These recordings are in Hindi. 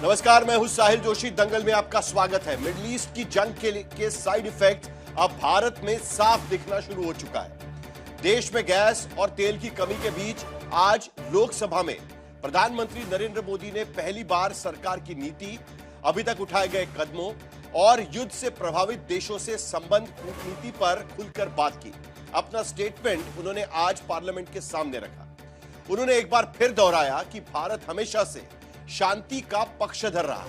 नमस्कार, मैं हूं साहिल जोशी। दंगल में आपका स्वागत है। मिडिल ईस्ट की जंग के साइड इफेक्ट अब भारत में साफ दिखना शुरू हो चुका है। देश में गैस और तेल की कमी के बीच आज लोकसभा में प्रधानमंत्री नरेंद्र मोदी ने पहली बार सरकार की नीति, अभी तक उठाए गए कदमों और युद्ध से प्रभावित देशों से संबंध कूटनीति पर खुलकर बात की। अपना स्टेटमेंट उन्होंने आज पार्लियामेंट के सामने रखा। उन्होंने एक बार फिर दोहराया कि भारत हमेशा से शांति का पक्षधर रहा।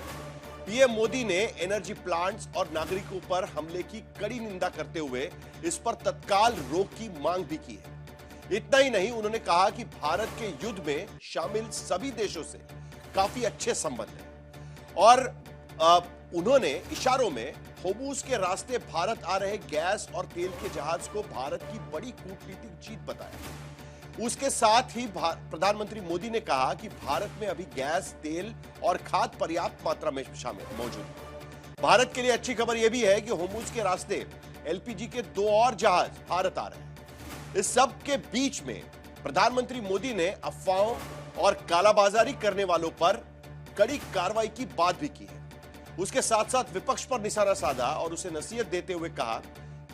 पीएम मोदी ने एनर्जी प्लांट्स और नागरिकों पर हमले की कड़ी निंदा करते हुए इस पर तत्काल रोक की मांग भी की है। इतना ही नहीं, उन्होंने कहा कि भारत के युद्ध में शामिल सभी देशों से काफी अच्छे संबंध हैं और उन्होंने इशारों में होर्मुज के रास्ते भारत आ रहे गैस और तेल के जहाज को भारत की बड़ी कूटनीतिक जीत बताया। उसके साथ ही प्रधानमंत्री मोदी ने कहा कि भारत में अभी गैस, तेल और खाद पर्याप्त मात्रा में मौजूद है। भारत के लिए अच्छी खबर यह भी है कि होर्मुज के रास्ते एलपीजी के 2 और जहाज भारत आ रहे हैं। इस सब के बीच में प्रधानमंत्री मोदी ने अफवाहों और कालाबाजारी करने वालों पर कड़ी कार्रवाई की बात भी की है। उसके साथ साथ विपक्ष पर निशाना साधा और उसे नसीहत देते हुए कहा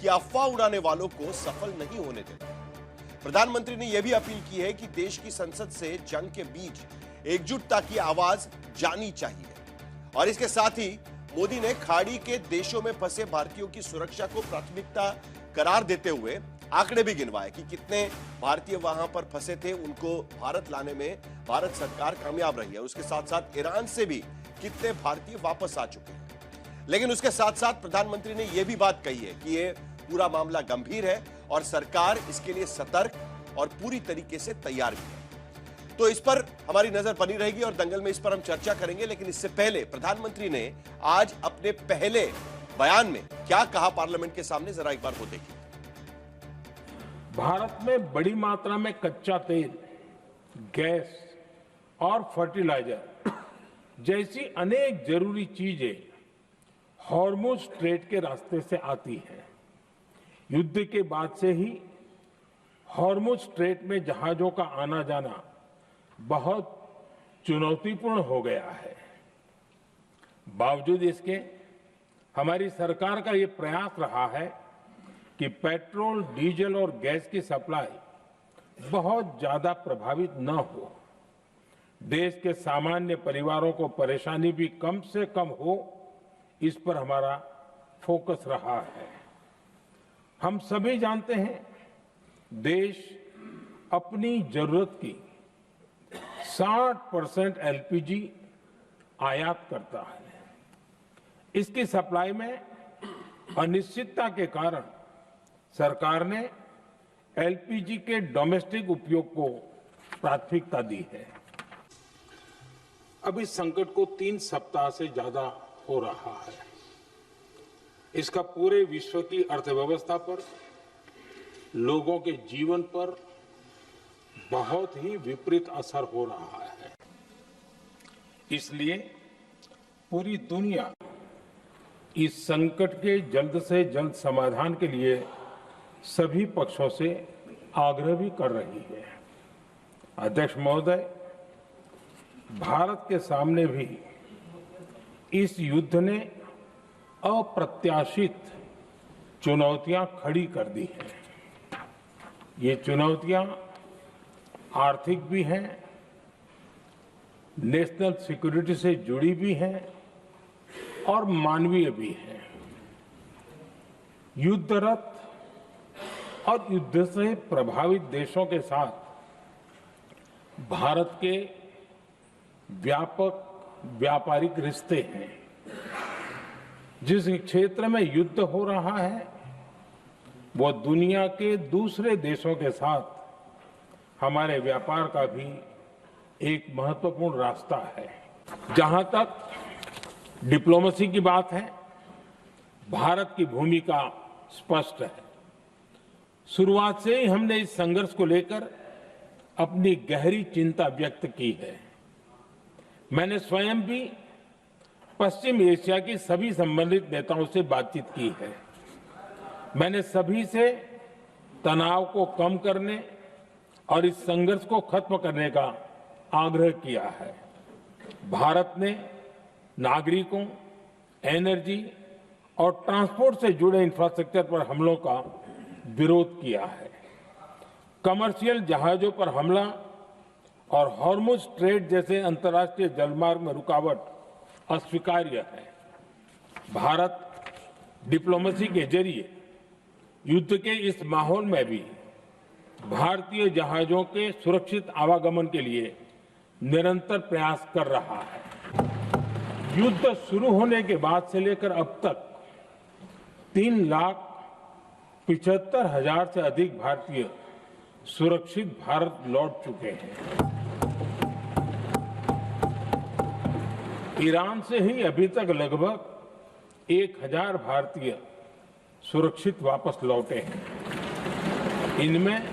कि अफवाह उड़ाने वालों को सफल नहीं होने देना। प्रधानमंत्री ने यह भी अपील की है कि देश की संसद से जंग के बीच एकजुटता की आवाज जानी चाहिए। और इसके साथ ही मोदी ने खाड़ी के देशों में फंसे भारतीयों की सुरक्षा को प्राथमिकता करार देते हुए आंकड़े भी गिनवाए कि कितने भारतीय वहां पर फंसे थे, उनको भारत लाने में भारत सरकार कामयाब रही है। उसके साथ साथ ईरान से भी कितने भारतीय वापस आ चुके हैं। लेकिन उसके साथ साथ प्रधानमंत्री ने यह भी बात कही है कि यह पूरा मामला गंभीर है और सरकार इसके लिए सतर्क और पूरी तरीके से तैयार भी है। तो इस पर हमारी नजर बनी रहेगी और दंगल में इस पर हम चर्चा करेंगे। लेकिन इससे पहले प्रधानमंत्री ने आज अपने पहले बयान में क्या कहा पार्लियामेंट के सामने, जरा एक बार वो देखिए। भारत में बड़ी मात्रा में कच्चा तेल, गैस और फर्टिलाइजर जैसी अनेक जरूरी चीजें हॉर्मुज स्ट्रेट के रास्ते से आती हैं। युद्ध के बाद से ही हॉर्मुज स्ट्रेट में जहाजों का आना जाना बहुत चुनौतीपूर्ण हो गया है। बावजूद इसके हमारी सरकार का ये प्रयास रहा है कि पेट्रोल, डीजल और गैस की सप्लाई बहुत ज्यादा प्रभावित न हो, देश के सामान्य परिवारों को परेशानी भी कम से कम हो, इस पर हमारा फोकस रहा है। हम सभी जानते हैं, देश अपनी जरूरत की 60% एलपीजी आयात करता है। इसकी सप्लाई में अनिश्चितता के कारण सरकार ने एलपीजी के डोमेस्टिक उपयोग को प्राथमिकता दी है। अब इस संकट को 3 सप्ताह से ज्यादा हो रहा है। इसका पूरे विश्व की अर्थव्यवस्था पर, लोगों के जीवन पर बहुत ही विपरीत असर हो रहा है। इसलिए पूरी दुनिया इस संकट के जल्द से जल्द समाधान के लिए सभी पक्षों से आग्रह भी कर रही है। अध्यक्ष महोदय, भारत के सामने भी इस युद्ध ने अप्रत्याशित चुनौतियां खड़ी कर दी हैं। ये चुनौतियां आर्थिक भी हैं, नेशनल सिक्योरिटी से जुड़ी भी हैं और मानवीय भी हैं। युद्धरत और युद्ध से प्रभावित देशों के साथ भारत के व्यापक व्यापारिक रिश्ते हैं। जिस क्षेत्र में युद्ध हो रहा है, वो दुनिया के दूसरे देशों के साथ हमारे व्यापार का भी एक महत्वपूर्ण रास्ता है। जहां तक डिप्लोमेसी की बात है, भारत की भूमिका स्पष्ट है। शुरुआत से ही हमने इस संघर्ष को लेकर अपनी गहरी चिंता व्यक्त की है। मैंने स्वयं भी पश्चिम एशिया की सभी संबंधित नेताओं से बातचीत की है। मैंने सभी से तनाव को कम करने और इस संघर्ष को खत्म करने का आग्रह किया है। भारत ने नागरिकों, एनर्जी और ट्रांसपोर्ट से जुड़े इंफ्रास्ट्रक्चर पर हमलों का विरोध किया है। कमर्शियल जहाजों पर हमला और हॉर्मुज स्ट्रेट जैसे अंतर्राष्ट्रीय जलमार्ग में रुकावट अस्वीकार्य है। भारत डिप्लोमेसी के जरिए युद्ध के इस माहौल में भी भारतीय जहाजों के सुरक्षित आवागमन के लिए निरंतर प्रयास कर रहा है। युद्ध शुरू होने के बाद से लेकर अब तक 3,75,000 से अधिक भारतीय सुरक्षित भारत लौट चुके हैं। ईरान से ही अभी तक लगभग 1,000 भारतीय सुरक्षित वापस लौटे हैं। इनमें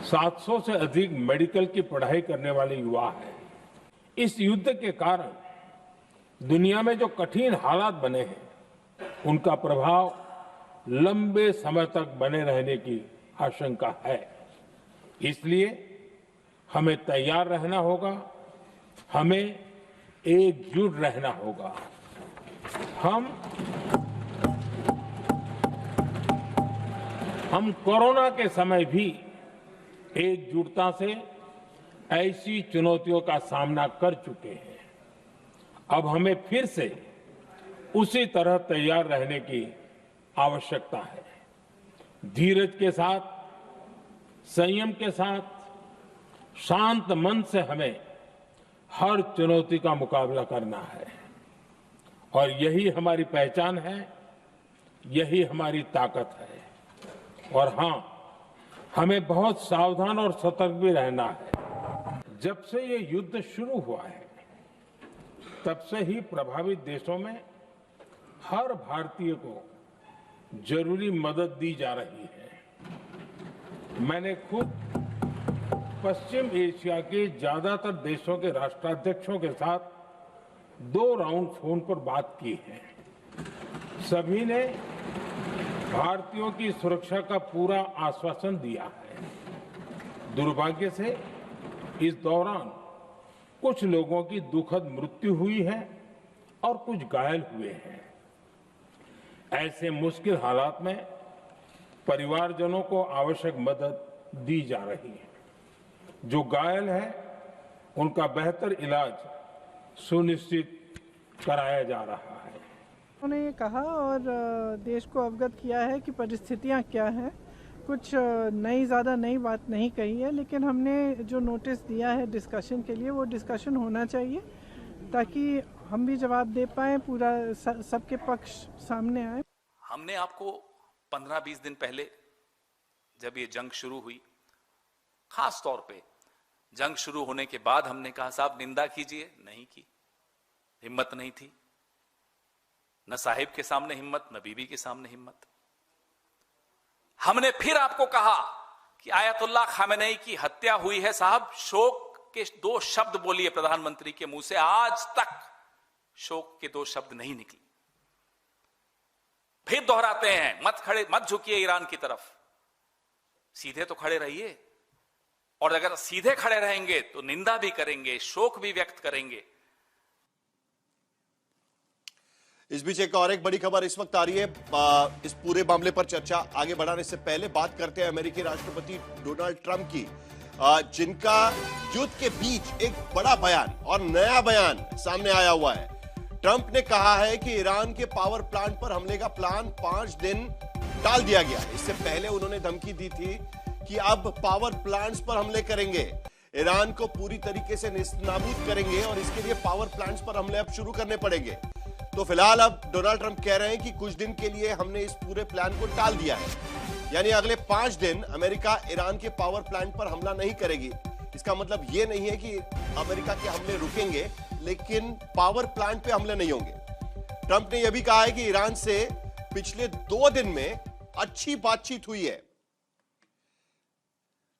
700 से अधिक मेडिकल की पढ़ाई करने वाले युवा हैं। इस युद्ध के कारण दुनिया में जो कठिन हालात बने हैं, उनका प्रभाव लंबे समय तक बने रहने की आशंका है। इसलिए हमें तैयार रहना होगा, हमें एकजुट रहना होगा। हम कोरोना के समय भी एकजुटता से ऐसी चुनौतियों का सामना कर चुके हैं। अब हमें फिर से उसी तरह तैयार रहने की आवश्यकता है। धीरज के साथ, संयम के साथ, शांत मन से हमें हर चुनौती का मुकाबला करना है और यही हमारी पहचान है, यही हमारी ताकत है। और हां, हमें बहुत सावधान और सतर्क भी रहना है। जब से ये युद्ध शुरू हुआ है, तब से ही प्रभावित देशों में हर भारतीय को जरूरी मदद दी जा रही है। मैंने खुद पश्चिम एशिया के ज्यादातर देशों के राष्ट्राध्यक्षों के साथ 2 राउंड फोन पर बात की है। सभी ने भारतीयों की सुरक्षा का पूरा आश्वासन दिया है। दुर्भाग्य से इस दौरान कुछ लोगों की दुखद मृत्यु हुई है और कुछ घायल हुए हैं। ऐसे मुश्किल हालात में परिवारजनों को आवश्यक मदद दी जा रही है। जो घायल है, उनका बेहतर इलाज सुनिश्चित कराया जा रहा है। उन्होंने ये कहा और देश को अवगत किया है कि परिस्थितियां क्या हैं। कुछ ज़्यादा नई बात नहीं कही है, लेकिन हमने जो नोटिस दिया है डिस्कशन के लिए, वो डिस्कशन होना चाहिए ताकि हम भी जवाब दे पाएं, पूरा सबके पक्ष सामने आए। हमने आपको 15-20 दिन पहले जब ये जंग शुरू हुई, खास तौर पे जंग शुरू होने के बाद हमने कहा साहब निंदा कीजिए, नहीं की, हिम्मत नहीं थी। न साहिब के सामने हिम्मत, न बीबी के सामने हिम्मत। हमने फिर आपको कहा कि आयतुल्लाह खामेनेई की हत्या हुई है साहब, शोक के 2 शब्द बोलिए प्रधानमंत्री के मुंह से। आज तक शोक के 2 शब्द नहीं निकले। फिर दोहराते हैं, मत झुकिए ईरान की तरफ, सीधे तो खड़े रहिए। और अगर सीधे खड़े रहेंगे तो निंदा भी करेंगे, शोक भी व्यक्त करेंगे। इस बीच एक और बड़ी खबर इस वक्त आ रही है। इस पूरे मामले पर चर्चा आगे बढ़ाने से पहले बात करते हैं अमेरिकी राष्ट्रपति डोनाल्ड ट्रंप की, जिनका युद्ध के बीच एक बड़ा बयान और नया बयान सामने आया हुआ है। ट्रंप ने कहा है कि ईरान के पावर प्लांट पर हमले का प्लान 5 दिन टाल दिया गया। इससे पहले उन्होंने धमकी दी थी कि अब पावर प्लांट्स पर हमले करेंगे, ईरान को पूरी तरीके से नेस्तनाबूद करेंगे और इसके लिए पावर प्लांट्स पर हमले अब शुरू करने पड़ेंगे। तो फिलहाल अब डोनाल्ड ट्रंप कह रहे हैं कि कुछ दिन के लिए हमने इस पूरे प्लान को टाल दिया है, यानी अगले 5 दिन अमेरिका ईरान के पावर प्लांट पर हमला नहीं करेगी। इसका मतलब यह नहीं है कि अमेरिका के हमले रुकेंगे, लेकिन पावर प्लांट पे हमले नहीं होंगे। ट्रंप ने यह भी कहा है कि ईरान से पिछले 2 दिन में अच्छी बातचीत हुई है।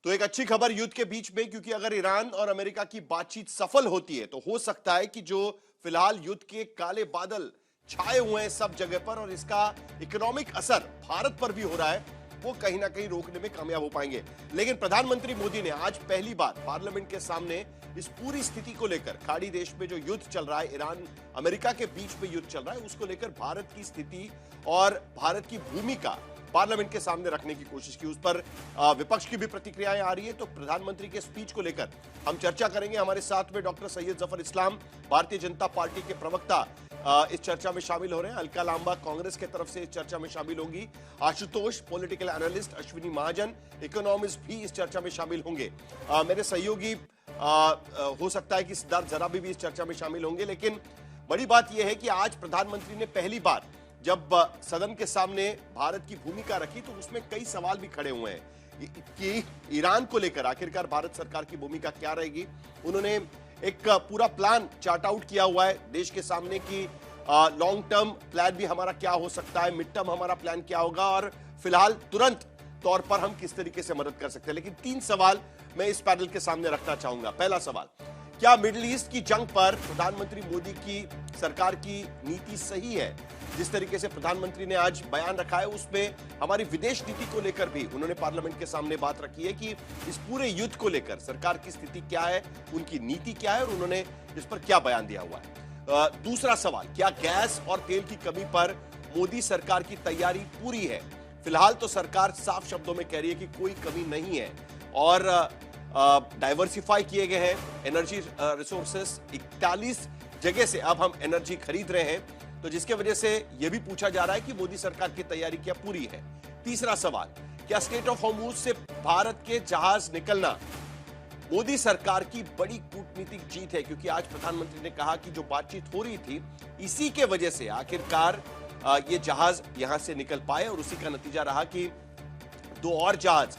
तो एक अच्छी खबर युद्ध के बीच में, क्योंकि अगर ईरान और अमेरिका की बातचीत सफल होती है तो हो सकता है कि जो फिलहाल युद्ध के काले बादल छाए हुए हैं सब जगह पर और इसका इकोनॉमिक असर भारत पर भी हो रहा है, वो कहीं ना कहीं रोकने में कामयाब हो पाएंगे। लेकिन प्रधानमंत्री मोदी ने आज पहली बार पार्लियामेंट के सामने इस पूरी स्थिति को लेकर, खाड़ी देश में जो युद्ध चल रहा है, ईरान अमेरिका के बीच में युद्ध चल रहा है, उसको लेकर भारत की स्थिति और भारत की भूमिका पार्लियामेंट के सामने रखने की कोशिश की। उस पर विपक्ष की भी प्रतिक्रियाएं आ रही है। तो प्रधानमंत्री के स्पीच को लेकर हम चर्चा करेंगे। हमारे साथ में डॉक्टर सैयद जफर इस्लाम, भारतीय जनता पार्टी के प्रवक्ता, इस चर्चा में शामिल हो रहे हैं। अलका लांबा कांग्रेस की तरफ से इस चर्चा में शामिल होंगी। आशुतोष पॉलिटिकल एनालिस्ट, अश्विनी महाजन इकोनॉमिस्ट भी इस चर्चा में शामिल होंगे। मेरे सहयोगी हो सकता है कि सिद्धार्थ जराबी भी इस चर्चा में शामिल होंगे। लेकिन बड़ी बात यह है कि आज प्रधानमंत्री ने पहली बार जब सदन के सामने भारत की भूमिका रखी तो उसमें कई सवाल भी खड़े हुए हैं कि ईरान को लेकर आखिरकार भारत सरकार की भूमिका क्या रहेगी। उन्होंने एक पूरा प्लान चार्ट आउट किया हुआ है देश के सामने कि लॉन्ग टर्म प्लान भी हमारा क्या हो सकता है, मिड टर्म हमारा प्लान क्या होगा और फिलहाल तुरंत तौर पर हम किस तरीके से मदद कर सकते हैं। लेकिन 3 सवाल मैं इस पैनल के सामने रखना चाहूंगा। पहला सवाल, क्या मिडिल ईस्ट की जंग पर प्रधानमंत्री मोदी की सरकार की नीति सही है? जिस तरीके से प्रधानमंत्री ने आज बयान रखा है उसमें हमारी विदेश नीति को लेकर भी उन्होंने पार्लियामेंट के सामने बात रखी है कि इस पूरे युद्ध को लेकर सरकार की स्थिति क्या है, उनकी नीति क्या है और उन्होंने इस पर क्या बयान दिया हुआ है। दूसरा सवाल, क्या गैस और तेल की कमी पर मोदी सरकार की तैयारी पूरी है? फिलहाल तो सरकार साफ शब्दों में कह रही है कि कोई कमी नहीं है और डाइवर्सिफाई किए गए हैं एनर्जी रिसोर्सेस। 41 जगह से अब हम एनर्जी खरीद रहे हैं, तो जिसके वजह से यह भी पूछा जा रहा है कि मोदी सरकार की तैयारी क्या पूरी है। तीसरा सवाल, क्या स्ट्रेट ऑफ हॉर्मुज से भारत के जहाज निकलना मोदी सरकार की बड़ी कूटनीतिक जीत है? क्योंकि आज प्रधानमंत्री ने कहा कि जो बातचीत हो रही थी इसी के वजह से आखिरकार ये जहाज यहां से निकल पाए और उसी का नतीजा रहा कि 2 और जहाज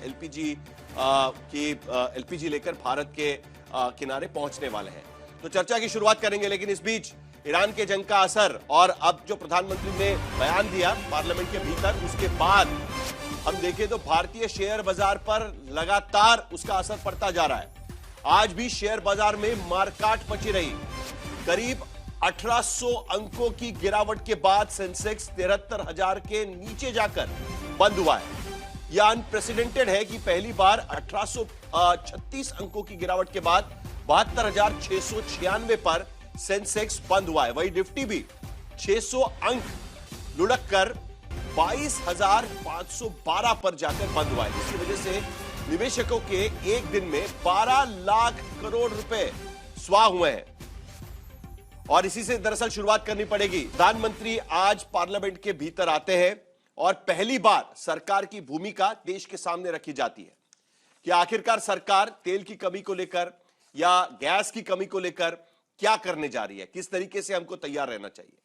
एलपीजी लेकर भारत के किनारे पहुंचने वाले हैं। तो चर्चा की शुरुआत करेंगे, लेकिन इस बीच ईरान के जंग का असर और अब जो प्रधानमंत्री ने बयान दिया पार्लियामेंट के भीतर, उसके बाद हम देखें तो भारतीय शेयर बाजार पर लगातार उसका असर पड़ता जा रहा है। आज भी शेयर बाजार में मारकाट मची रही। करीब 1800 अंकों की गिरावट के बाद सेंसेक्स 73,000 के नीचे जाकर बंद हुआ है। यह अनप्रेसिडेंटेड है कि पहली बार 1836 अंकों की गिरावट के बाद 72,696 पर सेंसेक्स बंद हुआ है। वही निफ्टी भी 600 अंक लुढ़क कर 22,512 पर जाकर बंद हुआ है, जिसकी वजह से निवेशकों के एक दिन में 12 लाख करोड़ रुपए स्वाह हुए हैं। और इसी से दरअसल शुरुआत करनी पड़ेगी। प्रधानमंत्री आज पार्लियामेंट के भीतर आते हैं और पहली बार सरकार की भूमिका देश के सामने रखी जाती है कि आखिरकार सरकार तेल की कमी को लेकर या गैस की कमी को लेकर क्या करने जा रही है, किस तरीके से हमको तैयार रहना चाहिए।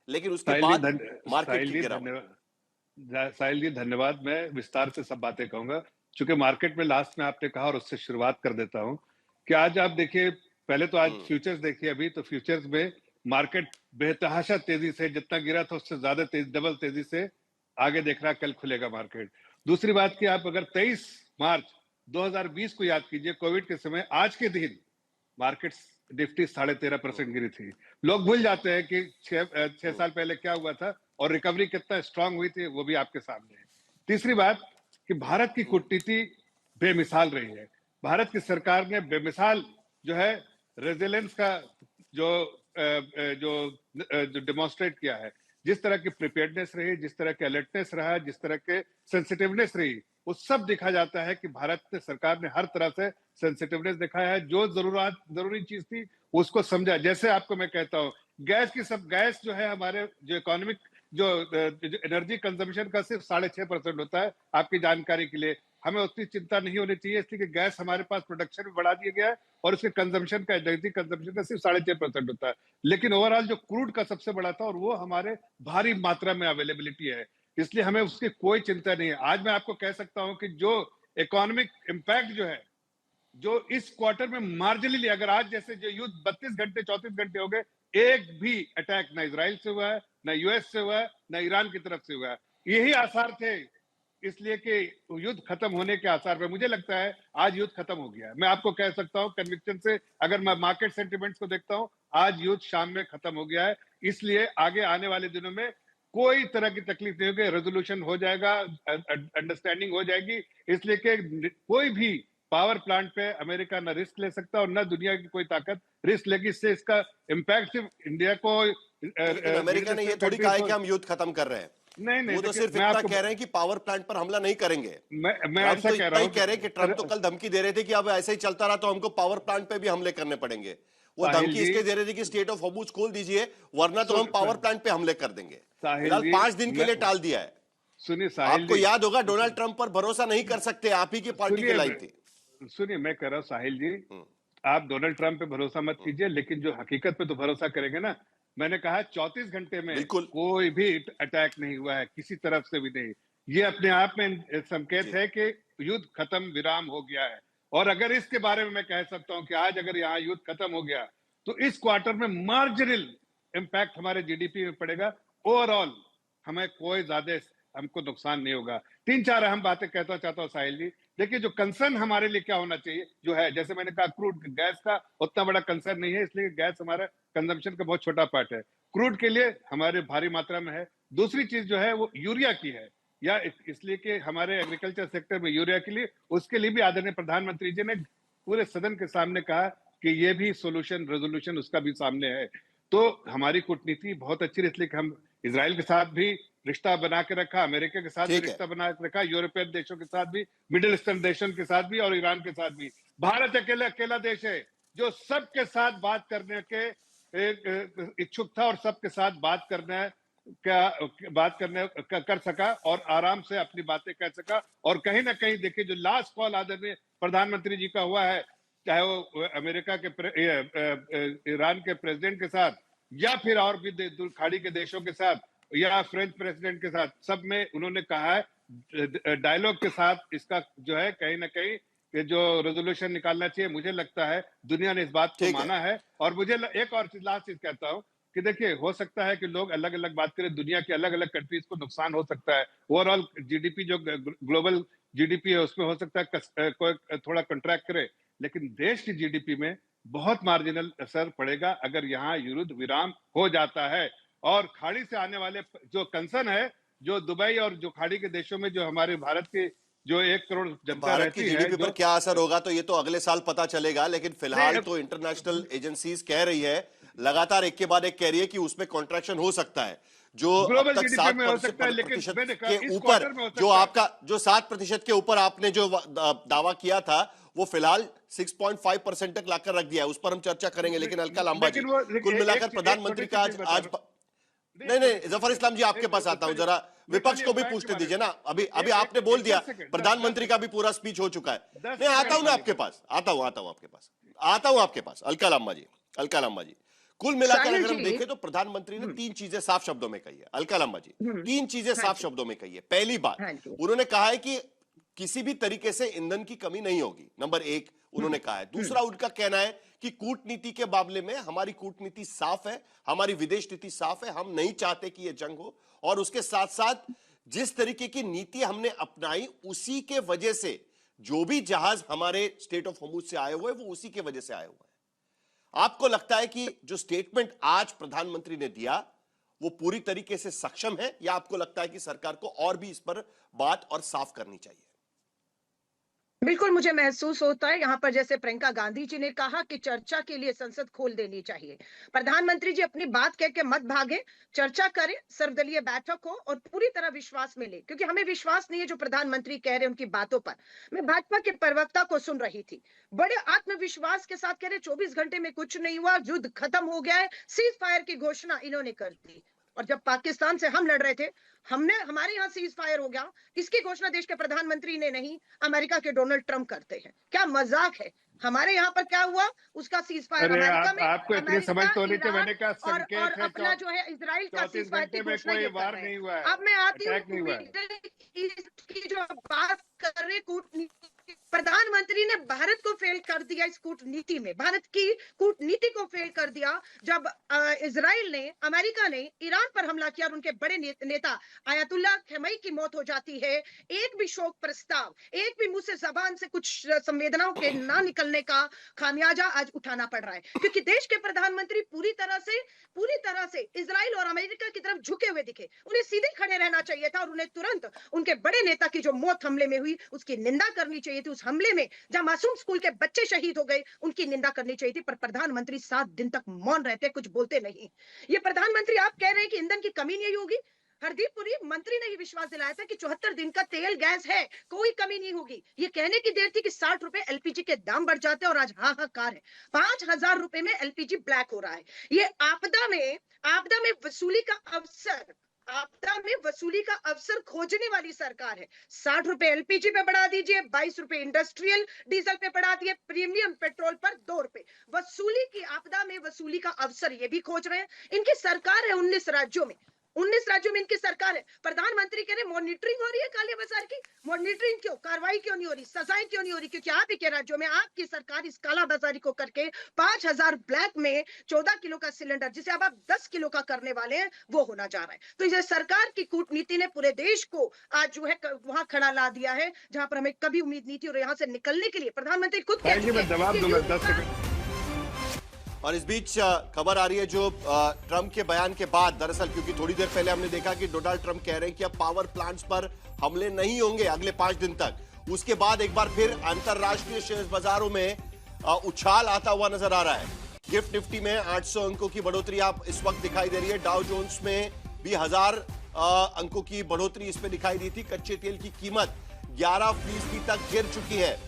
लेकिन उसके बाद मार्केट की गिरावट। साहिल जी धन्यवाद। मैं विस्तार से सब बातें कहूंगा, चूंकि मार्केट में लास्ट में आपने कहा और उससे शुरुआत कर देता हूं कि आज आप देखिए, पहले तो आज फ्यूचर्स देखिए, अभी तो फ्यूचर्स में मार्केट बेतहाशा तेजी से, जितना गिरा था उससे ज्यादा तेज, डबल तेजी से आगे देख रहा, कल खुलेगा मार्केट। दूसरी बात कि आप अगर 23 मार्च 2020 को याद कीजिए, कोविड के समय आज के दिन मार्केट निफ्टी 13.5% गिरी थी। लोग भूल जाते हैं कि 6 साल पहले क्या हुआ था और रिकवरी कितना स्ट्रांग हुई थी, वो भी आपके सामने है। तीसरी बात कि भारत की कूटनीति बेमिसाल रही है। भारत की सरकार ने बेमिसाल जो है रेजिलेंस का जो डेमोन्स्ट्रेट किया है, जिस तरह की प्रिपेयर्डनेस रही, जिस तरह के अलर्टनेस रहा, जिस तरह के सेंसिटिवनेस रही, वो सब दिखा जाता है कि भारत सरकार ने हर तरह से सेंसिटिवनेस दिखाया है। जो जरूरी चीज थी उसको समझा। जैसे आपको मैं कहता हूँ, गैस जो है हमारे जो इकोनॉमिक जो एनर्जी कंजम्पशन का सिर्फ 6.5% होता है। आपकी जानकारी के लिए, हमें उतनी चिंता नहीं होनी चाहिए, इसलिए कि गैस हमारे पास प्रोडक्शन भी बढ़ा दिया गया है और उसके कंजम्पशन का, एनर्जी कंजम्पशन का सिर्फ 6.5% होता है। लेकिन ओवरऑल जो क्रूड का सबसे बड़ा था और वो हमारे भारी मात्रा में अवेलेबिलिटी है, इसलिए हमें उसकी कोई चिंता नहीं है। आज मैं आपको कह सकता हूं कि जो इकोनॉमिक इम्पैक्ट जो है, जो इस क्वार्टर में मार्जिनली, अगर आज जैसे जो युद्ध 32 घंटे 34 घंटे हो गए, एक भी अटैक ना इजराइल से हुआ है, ना यूएस से हुआ है, ना ईरान की तरफ से हुआ है। यही आसार थे, इसलिए कि युद्ध खत्म होने के आसार पे मुझे लगता है आज युद्ध खत्म हो गया है। मैं आपको कह सकता हूं कन्विक्शन से, अगर मैं मार्केट सेंटिमेंट्स को देखता हूं, आज युद्ध शाम में खत्म हो गया है। इसलिए आगे आने वाले दिनों में कोई तरह की तकलीफ नहीं होगी, रेजोल्यूशन हो जाएगा, अंडरस्टैंडिंग हो जाएगी। इसलिए कि कोई भी पावर प्लांट पे अमेरिका न रिस्क ले सकता और न दुनिया की कोई ताकत रिस्क लेगी। इससे इसका इम्पैक्ट सिर्फ इंडिया को, लेकिन अमेरिका ने ये थोड़ी कहा है कि हम युद्ध खत्म कर रहे हैं। नहीं, वो तो सिर्फ इतना कह रहे हैं कि पावर प्लांट पर हमला नहीं करेंगे। मैं ऐसा कह रहा हूं, कह रहे हैं कि ट्रंप तो कल धमकी दे रहे थे कि अब ऐसे ही चलता रहा तो हमको पावर प्लांट पे भी हमले करने पड़ेंगे। वो धमकी इसके दे रहे थे कि स्टेट ऑफ हॉर्मुज खोल दीजिए वरना तो हम पावर प्लांट पे हमले कर देंगे। फिलहाल 5 दिन के लिए टाल दिया है। सुनिए साहिल, आपको याद होगा डोनाल्ड ट्रंप पर भरोसा नहीं कर सकते, आप ही की पार्टी की लाइन थी। सुनिए, मैं कह रहा हूं साहिल जी, आप डोनाल्ड ट्रंप पे भरोसा मत कीजिए, लेकिन जो हकीकत पे तो भरोसा करेंगे ना। मैंने कहा 34 घंटे में कोई भी अटैक नहीं हुआ है, किसी तरफ से भी नहीं। ये अपने आप में संकेत है कि युद्ध खत्म, विराम हो गया है। और अगर इसके बारे में मैं कह सकता हूं कि आज अगर यहाँ युद्ध खत्म हो गया तो इस क्वार्टर में मार्जिनल इंपैक्ट हमारे जीडीपी में पड़ेगा। ओवरऑल हमें कोई ज्यादा हमको नुकसान नहीं होगा। 3-4 अहम बातें कहता चाहता हूँ साहिल जी। देखिए, जो कंसर्न हमारे लिए क्या होना चाहिए, जो है, जैसे मैंने कहा, क्रूड गैस का उतना बड़ा कंसर्न नहीं है, इसलिए गैस हमारा कंजम्पशन का बहुत छोटा पार्ट है। क्रूड के लिए हमारे भारी मात्रा में है। दूसरी चीज जो है वो यूरिया की है, या इसलिए कि हमारे एग्रीकल्चर सेक्टर में यूरिया के लिए, उसके लिए भी आदरणीय प्रधानमंत्री जी ने पूरे सदन के सामने कहा कि ये भी सोल्यूशन, रेजोल्यूशन उसका भी सामने है। तो हमारी कूटनीति बहुत अच्छी रही, इसलिए कि हम इजराइल के साथ भी रिश्ता बना के रखा, अमेरिका के साथ भी रिश्ता बना के रखा, यूरोपियन देशों के साथ भी, मिडिल ईस्टर्न देशों के साथ भी और ईरान के साथ भी। भारत अकेला देश है जो सबके साथ बात करने के इच्छुक था और सबके साथ बात करने कर सका और आराम से अपनी बातें कह सका। और कहीं ना कहीं देखिए, जो लास्ट कॉल आदरणीय प्रधानमंत्री जी का हुआ है, चाहे वो अमेरिका के ईरान के प्रेसिडेंट के साथ या फिर और भी खाड़ी के देशों के साथ या फ्रेंच प्रेसिडेंट के साथ, सब में उन्होंने कहा है डायलॉग के साथ इसका जो है कहीं ना कहीं जो रेजोल्यूशन निकालना चाहिए। मुझे लगता है दुनिया ने इस बात को माना है। और मुझे एक और चीज, लास्ट चीज कहता हूं कि देखिए, हो सकता है कि लोग अलग अलग बात करें, दुनिया के अलग अलग कंट्रीज को नुकसान हो सकता है। ओवरऑल जीडीपी, जो ग्लोबल जीडीपी है, उसमें हो सकता है कोई थोड़ा कंट्रैक्ट करे, लेकिन देश की जीडीपी में बहुत मार्जिनल असर पड़ेगा अगर यहाँ युद्ध विराम हो जाता है। और खाड़ी से आने वाले जो कंसर्न है, जो दुबई और जो खाड़ी के देशों में जो हमारे भारत के जो 1 करोड़ जनता रहती है, जीडीपी पर क्या असर होगा तो ये तो अगले साल पता चलेगा। लेकिन फिलहाल तो इंटरनेशनल एजेंसीज कह रही है, लगातार एक के बाद एक कह रही है कि उसमें कॉन्ट्रैक्शन हो सकता है। जो अब तक 7% के ऊपर, जो आपका जो 7% के ऊपर आपने जो दावा किया था, वो फिलहाल 6.5% तक लाकर रख दिया है। उस पर हम चर्चा करेंगे। लेकिन अलका लांबा जी, कुल मिलाकर प्रधानमंत्री का आज नहीं, जफर इस्लाम जी, आपके पास आता हूं, जरा विपक्ष को भी पूछने दीजिए ना। अभी आपने बोल दिया, प्रधानमंत्री का भी पूरा स्पीच हो चुका है। नहीं, आता हूं ना आपके पास, आता हूं आपके पास। अलका लांबा जी, कुल मिलाकर अगर हम देखें तो प्रधानमंत्री ने 3 चीजें साफ शब्दों में कही है। अलका लांबा जी, 3 चीजें साफ शब्दों में कही है। पहली बात, उन्होंने कहा है कि किसी भी तरीके से ईंधन की कमी नहीं होगी, नंबर 1 उन्होंने कहा है। दूसरा, उनका कहना है कि कूटनीति के मामले में हमारी कूटनीति साफ है, हमारी विदेश नीति साफ है, हम नहीं चाहते कि यह जंग हो। और उसके साथ साथ जिस तरीके की नीति हमने अपनाई, उसी के वजह से जो भी जहाज हमारे स्टेट ऑफ हॉर्मुज से आए हुए, वो उसी के वजह से आए हुए हैं। आपको लगता है कि जो स्टेटमेंट आज प्रधानमंत्री ने दिया वो पूरी तरीके से सक्षम है, या आपको लगता है कि सरकार को और भी इस पर बात और साफ करनी चाहिए? बिल्कुल, मुझे महसूस होता है यहाँ पर, जैसे प्रियंका गांधी जी ने कहा कि चर्चा के लिए संसद खोल देनी चाहिए। प्रधानमंत्री जी अपनी बात कह के मत भागे, चर्चा करें, सर्वदलीय बैठक हो और पूरी तरह विश्वास में ले, क्योंकि हमें विश्वास नहीं है जो प्रधानमंत्री कह रहे हैं उनकी बातों पर। मैं भाजपा के प्रवक्ता को सुन रही थी, बड़े आत्मविश्वास के साथ कह रहे 24 घंटे में कुछ नहीं हुआ, युद्ध खत्म हो गया है, सीज फायर की घोषणा इन्होंने कर दी। और जब पाकिस्तान से हम लड़ रहे थे, हमारे यहाँ सीज फायर हो गया, इसकी घोषणा देश के प्रधानमंत्री ने नहीं, अमेरिका के डोनाल्ड ट्रंप करते हैं। क्या मजाक है? हमारे यहाँ पर क्या हुआ, उसका सीज फायर अमेरिका में, आपको इतनी समझ तो नहीं थी। मैंने कहा संकेत है, और अपना जो है इजराइल का सीज फायर की घोषणा ये कर रहे हैं। अब मैं आती हूँ की जो बात कर रहे कूटनीति, प्रधानमंत्री ने भारत को फेल कर दिया इस कूटनीति में, भारत की कूटनीति को फेल कर दिया जब इजराइल ने, अमेरिका ने ईरान पर हमला किया और उनके बड़े नेता आयतुल्लाह खमेनी की मौत हो जाती है। एक भी शोक प्रस्ताव, एक भी मुंह से जबान से कुछ संवेदनाओं के ना निकलने का खामियाजा आज उठाना पड़ रहा है, क्योंकि देश के प्रधानमंत्री पूरी तरह से इजराइल और अमेरिका अमेरिका की तरफ झुके हुए दिखे। उन्हें सीधे खड़े रहना चाहिए था और उन्हें तुरंत उनके बड़े नेता की जो मौत हमले में हुई उसकी निंदा करनी चाहिए थी। उस हमले में जहां मासूम स्कूल के बच्चे शहीद हो गए उनकी निंदा करनी चाहिए थी। पर प्रधानमंत्री 7 दिन तक मौन रहते, कुछ बोलते नहीं। ये प्रधानमंत्री आप कह रहे हैं कि ईंधन की कमी नहीं होगी। हरदीप पुरी मंत्री ने ही विश्वास दिलाया था कि 74 दिन का तेल गैस है, कोई कमी नहीं होगी। ये कहने की देर थी कि 60 रुपए एलपीजी के दाम बढ़ जाते हैं और आज हाहाकार है। 5,000 रुपए में एलपीजी ब्लैक हो रहा है। ये आपदा में वसूली का अवसर खोजने वाली सरकार है। 60 रुपए एलपीजी पे बढ़ा दीजिए, 22 रुपए इंडस्ट्रियल डीजल पे बढ़ा दिए, प्रीमियम पेट्रोल पर 2 रुपए। वसूली की आपदा में वसूली का अवसर ये भी खोज रहे हैं। इनकी सरकार है 19 राज्यों में, 19 राज्यों में इनकी सरकार है। प्रधानमंत्री कह रहे मॉनिटरिंग हो रही है काले बाजार की। मॉनिटरिंग क्यों, कार्रवाई क्यों नहीं हो रही, सजाएं क्यों नहीं हो रही? क्योंकि आप ही के राज्यों में आपकी सरकार इस काला बाजारी को करके 5,000 ब्लैक में 14 किलो का सिलेंडर जिसे अब आप 10 किलो का करने वाले हैं वो होना जा रहा है। तो इस सरकार की कूटनीति ने पूरे देश को आज जो है वहां खड़ा ला दिया है जहां पर हमें कभी उम्मीद नहीं थी। और यहां से निकलने के लिए प्रधानमंत्री खुद मैं जवाब दूंगा 10 सेकंड। और इस बीच खबर आ रही है जो ट्रंप के बयान के बाद, दरअसल क्योंकि थोड़ी देर पहले हमने देखा कि डोनाल्ड ट्रंप कह रहे हैं कि अब पावर प्लांट्स पर हमले नहीं होंगे अगले 5 दिन तक। उसके बाद एक बार फिर अंतरराष्ट्रीय शेयर बाजारों में उछाल आता हुआ नजर आ रहा है। गिफ्ट निफ्टी में 800 अंकों की बढ़ोतरी आप इस वक्त दिखाई दे रही है। डाउ जोन्स में भी 1000 अंकों की बढ़ोतरी इसमें दिखाई दी थी। कच्चे तेल की कीमत 11% तक गिर चुकी है।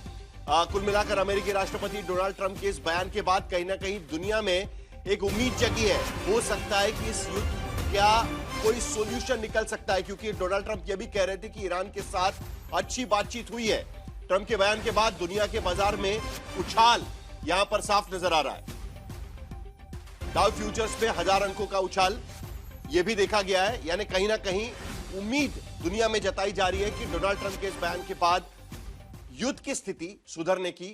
कुल मिलाकर अमेरिकी राष्ट्रपति डोनाल्ड ट्रंप के इस बयान के बाद कहीं ना कहीं दुनिया में एक उम्मीद जगी है। हो सकता है कि इस युद्ध क्या कोई सॉल्यूशन निकल सकता है, क्योंकि डोनाल्ड ट्रंप ये भी कह रहे थे कि ईरान के साथ अच्छी बातचीत हुई है। ट्रंप के बयान के बाद दुनिया के बाजार में उछाल यहां पर साफ नजर आ रहा है। डाउ फ्यूचर्स में 1000 अंकों का उछाल यह भी देखा गया है। यानी कहीं ना कहीं उम्मीद दुनिया में जताई जा रही है कि डोनाल्ड ट्रंप के इस बयान के बाद युद्ध की स्थिति सुधरने की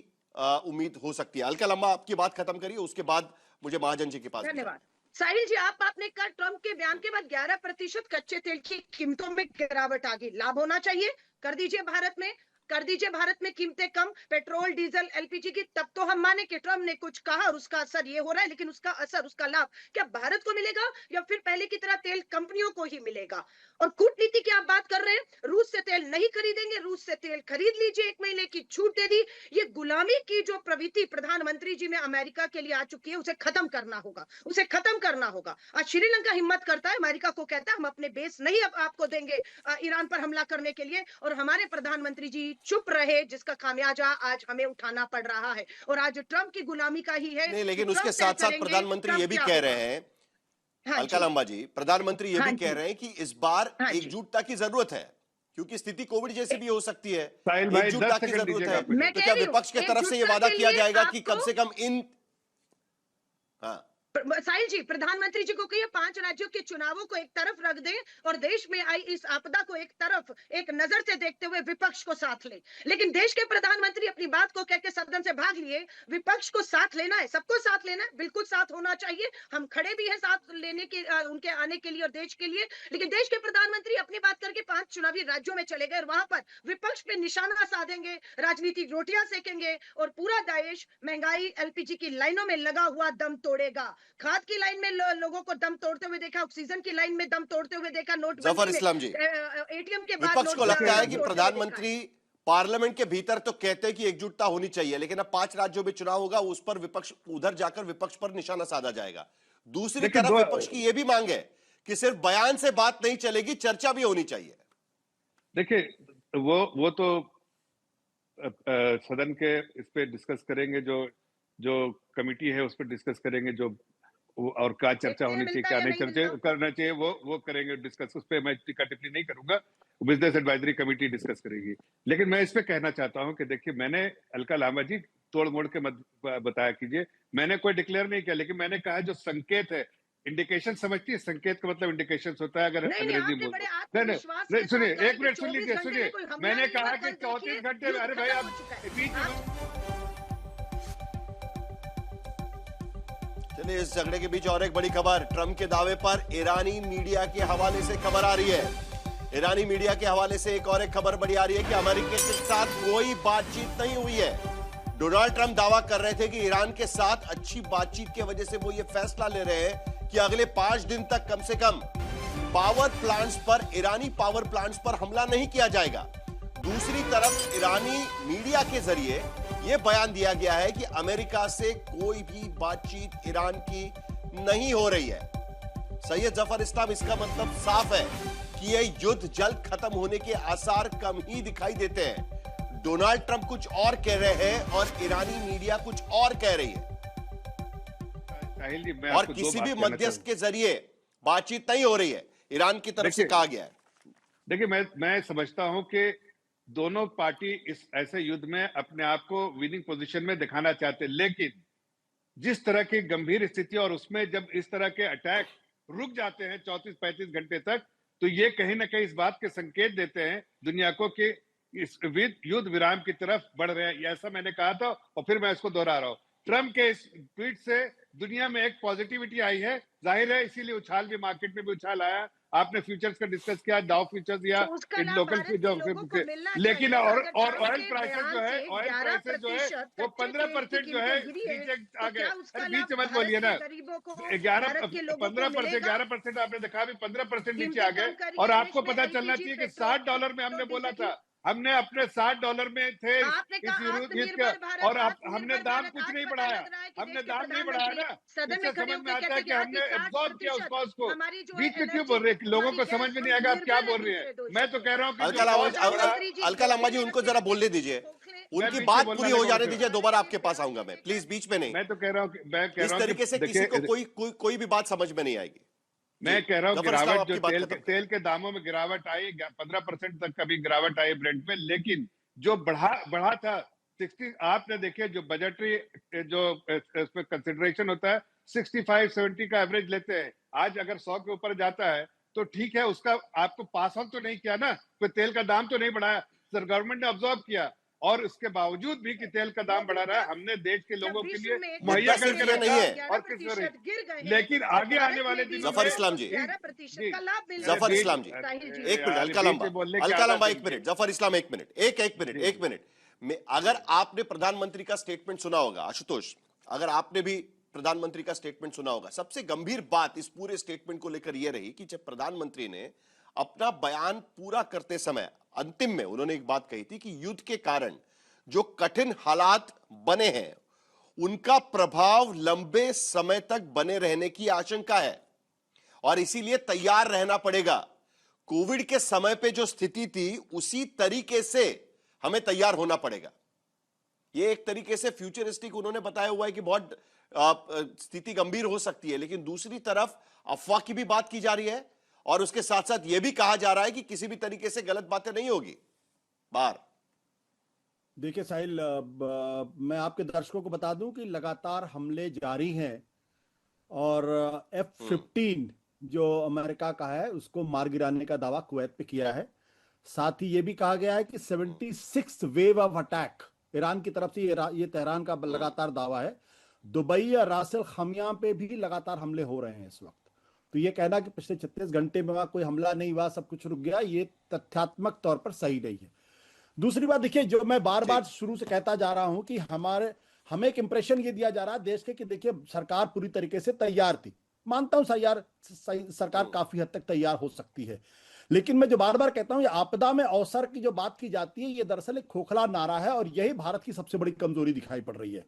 उम्मीद हो सकती है। हल्का लंबा आपकी बात खत्म करिए, उसके बाद मुझे महाजन जी के पास। धन्यवाद साहिल जी। आपने कहा ट्रंप के बयान के बाद 11% कच्चे तेल की कीमतों में गिरावट आ गई। लाभ होना चाहिए, कर दीजिए भारत में कीमतें कम, पेट्रोल डीजल एलपीजी की। तब तो हम माने कि ट्रंप ने कुछ कहा और उसका असर ये हो रहा है। लेकिन उसका असर, उसका लाभ क्या भारत को मिलेगा या फिर पहले की तरह तेल कंपनियों को ही मिलेगा? और कूटनीति की आप बात कर रहे हैं, रूस से तेल नहीं खरीदेंगे, रूस से तेल खरीद लीजिए, 1 महीने की छूट दे दी। ये गुलामी की जो प्रवृत्ति प्रधानमंत्री जी में अमेरिका के लिए आ चुकी है उसे खत्म करना होगा। आज श्रीलंका हिम्मत करता है, अमेरिका को कहता है हम अपने बेस नहीं अब आपको देंगे ईरान पर हमला करने के लिए, और हमारे प्रधानमंत्री जी चुप रहे, जिसका खामियाजा आज हमें उठाना पड़ रहा है। और आज ट्रंप की गुलामी का ही है। नहीं, लेकिन उसके साथ साथ प्रधानमंत्री ये भी कह रहे हैं, अलका लांबा जी, प्रधानमंत्री ये भी कह रहे हैं कि इस बार एकजुटता की जरूरत है, क्योंकि स्थिति कोविड जैसी भी हो सकती है। एकजुटता की जरूरत है। तो क्या विपक्ष की तरफ से ये वादा किया जाएगा कि कम से कम इन साहिल जी, प्रधानमंत्री जी को कहिए 5 राज्यों के चुनावों को एक तरफ रख दें और देश में आई इस आपदा को एक तरफ एक नजर से देखते हुए विपक्ष को साथ ले। लेकिन देश के प्रधानमंत्री अपनी बात को कहकर सदन से भाग लिए। विपक्ष को साथ लेना है, सबको साथ लेना है, बिल्कुल साथ होना चाहिए। हम खड़े भी हैं साथ लेने के, उनके आने के लिए और देश के लिए। लेकिन देश के प्रधानमंत्री अपनी बात करके 5 चुनावी राज्यों में चले गए और वहां पर विपक्ष पे निशाना साधेंगे, राजनीतिक रोटियां सेकेंगे और पूरा देश महंगाई एलपीजी की लाइनों में लगा हुआ दम तोड़ेगा। खाद की लाइन में लोगों को दम तोड़ते हुए देखा, ऑक्सीजन की लाइन में दम तोड़ते हुए देखा, नोट जफर इस्लाम जी, एटीएम के बाद विपक्ष को लगता है कि प्रधानमंत्री पार्लियामेंट के भीतर तो कहते हैं कि एकजुटता होनी चाहिए, लेकिन अब 5 राज्यों में चुनाव होगा, उस पर विपक्ष, उधर जाकर विपक्ष पर निशाना साधा जाएगा। दूसरी तरफ विपक्ष की यह भी मांग है कि सिर्फ बयान से बात नहीं चलेगी, चर्चा भी होनी चाहिए। देखिए, वो तो सदन के इस पे डिस्कस करेंगे, जो कमिटी है उस पर डिस्कस करेंगे, जो और क्या चर्चा होनी चाहिए, क्या नहीं चर्चा करना चाहिए, वो करेंगे डिस्कस। उस पर मैं टीका टिप्पणी नहीं करूंगा, बिजनेस एडवाइजरी कमेटी डिस्कस करेगी। लेकिन मैं इस पे कहना चाहता हूं कि देखिए, मैंने अलका लांबा जी तोड़ मोड़ के मत बताया कीजिए, मैंने कोई डिक्लेयर नहीं किया, लेकिन मैंने कहा जो संकेत है, इंडिकेशन समझती है, संकेत का मतलब इंडिकेशन होता है। अगर अंग्रेजी बोलते नहीं, सुनिए, 1 मिनट सुन लीजिए, सुनिए, मैंने कहा कि 34 घंटे में, अरे भाई आप बीच चलिए, इस झगड़े के बीच और एक बड़ी खबर, ट्रंप के दावे पर ईरानी मीडिया के हवाले से खबर आ रही है। ईरानी मीडिया के हवाले से एक और एक खबर बड़ी आ रही है कि अमेरिका के साथ कोई बातचीत नहीं हुई है। डोनाल्ड ट्रंप दावा कर रहे थे कि ईरान के साथ अच्छी बातचीत की वजह से वो ये फैसला ले रहे हैं कि अगले 5 दिन तक कम से कम पावर प्लांट्स पर, ईरानी पावर प्लांट्स पर हमला नहीं किया जाएगा। दूसरी तरफ ईरानी मीडिया के जरिए यह बयान दिया गया है कि अमेरिका से कोई भी बातचीत ईरान की नहीं हो रही है। सैयद जफर इस्लाम, इसका मतलब साफ है कि यह युद्ध जल्द खत्म होने के आसार कम ही दिखाई देते हैं। डोनाल्ड ट्रंप कुछ और कह रहे हैं और ईरानी मीडिया कुछ और कह रही है, और किसी भी मध्यस्थ के जरिए बातचीत नहीं हो रही है, ईरान की तरफ से कहा गया है। देखिए, मैं समझता हूं कि दोनों पार्टी इस ऐसे युद्ध में अपने आप को विनिंग पोजीशन में दिखाना चाहते हैं, लेकिन जिस तरह की गंभीर स्थिति और उसमें जब इस तरह के अटैक रुक जाते हैं 34-35 घंटे तक, तो ये कहीं ना कहीं इस बात के संकेत देते हैं दुनिया को कि इस युद्ध विराम की तरफ बढ़ रहे हैं। ऐसा मैंने कहा था और फिर मैं इसको दोहरा रहा हूं। ट्रंप के इस ट्वीट से दुनिया में एक पॉजिटिविटी आई है, जाहिर है, इसीलिए उछाल भी मार्केट में भी उछाल आया। आपने फ्यूचर्स का डिस्कस किया, डाउ फ्यूचर्स या इन लोकल लेकिन और ऑयल प्राइसेस जो है, वो 15% जो है नीचे आ गए। बीच मत बोलिए ना, 11% आपने देखा, अभी 15% नीचे आ गए। और आपको पता चलना चाहिए कि $60 में हमने बोला था, हमने अपने $60 में थे इस युद्ध का, और हमने दाम कुछ नहीं बढ़ाया, हमने दाम नहीं बढ़ाया ना। इससे समझ में आता है कि हमने एब्जॉर्ब किया उस कॉस्ट को। बीच में क्यों बोल रहे हैं? लोगों को समझ में नहीं आएगा आप क्या बोल रहे हैं। मैं तो कह रहा हूँ अलका लांबा जी, उनको जरा बोलने दीजिए, उनकी बात पूरी हो जाने दीजिए, दोबारा आपके पास आऊंगा मैं, प्लीज बीच में नहीं। मैं तो कह रहा हूँ इस तरीके से किसी को कोई भी बात समझ में नहीं आएगी। मैं कह रहा हूँ गिरावट, जो तेल के दामों में गिरावट आई, 15% तक कभी गिरावट आई ब्रेंट में, लेकिन जो बढ़ा था 60, आपने देखे जो बजटरी जो इसमें कंसिडरेशन होता है 65-70 का एवरेज लेते हैं। आज अगर 100 के ऊपर जाता है तो ठीक है, उसका आपको पास ऑन तो नहीं किया ना, कोई तेल का दाम तो नहीं बढ़ाया, सर गवर्नमेंट ने ऑब्जर्व किया। और उसके बावजूद भी कि तेल का दाम बढ़ा रहा है, हमने देश के लोगों के लिए मुहैया करके रखा है। और लेकिन आगे आने वाले दिन जफर इस्लाम जी, जफर इस्लाम जी, एक मिनट, अलका लांबा एक मिनट, जफर इस्लाम एक मिनट, एक मिनट। अगर आपने प्रधानमंत्री का स्टेटमेंट सुना होगा, आशुतोष, अगर आपने भी प्रधानमंत्री का स्टेटमेंट सुना होगा, सबसे गंभीर बात इस पूरे स्टेटमेंट को लेकर यह रही कि जब प्रधानमंत्री ने अपना बयान पूरा करते समय अंतिम में उन्होंने एक बात कही थी कि युद्ध के कारण जो कठिन हालात बने हैं उनका प्रभाव लंबे समय तक बने रहने की आशंका है और इसीलिए तैयार रहना पड़ेगा। कोविड के समय पे जो स्थिति थी उसी तरीके से हमें तैयार होना पड़ेगा। यह एक तरीके से फ्यूचरिस्टिक उन्होंने बताया हुआ है कि बहुत स्थिति गंभीर हो सकती है, लेकिन दूसरी तरफ अफवाह की भी बात की जा रही है और उसके साथ साथ यह भी कहा जा रहा है कि किसी भी तरीके से गलत बातें नहीं होगी बाहर। देखिए साहिल, मैं आपके दर्शकों को बता दूं कि लगातार हमले जारी हैं और F-15 जो अमेरिका का है उसको मार गिराने का दावा कुवैत पे किया है। साथ ही यह भी कहा गया है कि 76 वेव ऑफ अटैक ईरान की तरफ से, ये तेहरान का लगातार दावा है। दुबई या रास अल खमिया पे भी लगातार हमले हो रहे हैं इस वक्त। तो ये कहना कि पिछले 36 घंटे में वहां कोई हमला नहीं हुआ, सब कुछ रुक गया, ये तथ्यात्मक तौर पर सही नहीं है। दूसरी बात देखिए, जो मैं बार बार शुरू से कहता जा रहा हूं कि हमें एक इंप्रेशन ये दिया जा रहा है देश के कि देखिए सरकार पूरी तरीके से तैयार थी। मानता हूं सरकार काफी हद तक तैयार हो सकती है, लेकिन मैं जो बार बार कहता हूं, ये आपदा में अवसर की जो बात की जाती है, ये दरअसल एक खोखला नारा है और यही भारत की सबसे बड़ी कमजोरी दिखाई पड़ रही है।